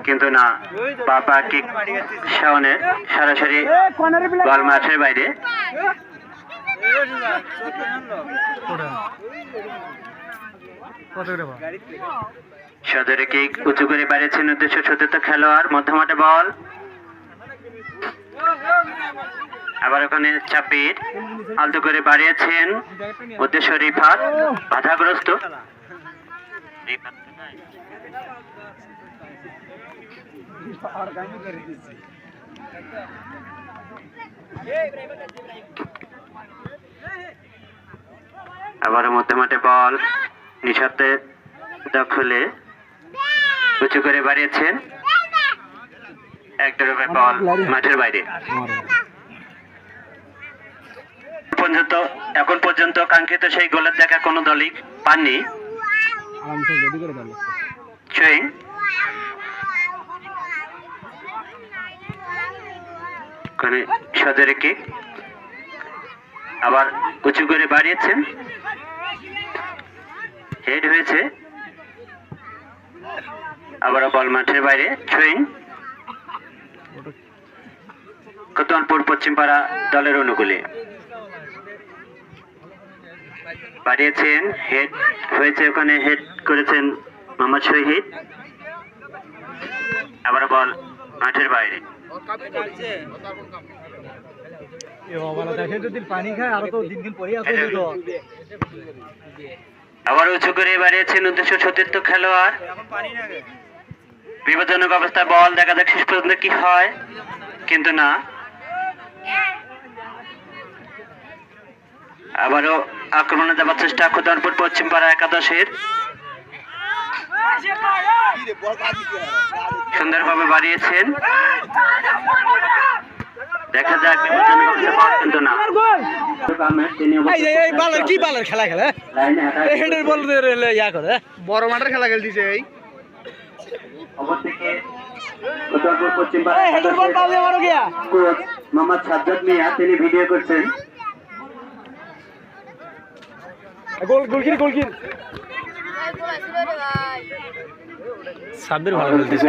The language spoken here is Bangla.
কিন্তু না, পাপা কিক শাওনে সরাসরি বল মাঠের বাইরে। সদরে কিক উঁচু করে বাড়িয়েছেন উদ্দেশ্য সতীর্থ খেলোয়াড়, মধ্যমাঠে বল, আবার ওখানে চাপির আলতো করে বাড়িয়েছেন উদ্দেশ্য রিফাত, বাধাগ্রস্ত। আবারও মধ্যমাঠে বল, নিঃশব্দে দখলে উঁচু করে বাড়িয়েছেন, একটা বল মাঠের বাইরে। এখন পর্যন্ত কাঙ্ক্ষিত সেই গোলের দেখা কোনো দলই পাননি। সদরে কিক, আবার উঁচু করে বাড়িয়েছেন, হেড হয়েছে, আবার বল মাঠের বাইরে। ছুইং কোতোয়ালপুর পশ্চিমপাড়া দলের অনুকূলে বাড়িয়েছেন, হেড হয়েছে, ওখানে হেড করেছেন মোহাম্মদ শহীদ, আবার বল মাঠের বাইরে। আবার উঁচু করে বাড়িয়েছেন উদ্দেশ্য সতীর্থ খেলোয়াড়, বিপজ্জনক অবস্থায় বল, দেখা যাক শেষ পর্যন্ত কি হয়, কিন্তু না। আবারও আক্রমণে যাবার চেষ্টা কোতোয়ালপুর পশ্চিমপাড়া একাদশের, সুন্দরভাবে বাড়িয়েছেন, দেখা যাক বিপজ্জনক অবস্থায় কিন্তু না। বড় মাঠের খেলা খেলতেছে এই মোহাম্মদ সাজ্জাদ মিয়া, তিনি ভিডিও করছেন। সাব্বির ভালো খেলতেছে।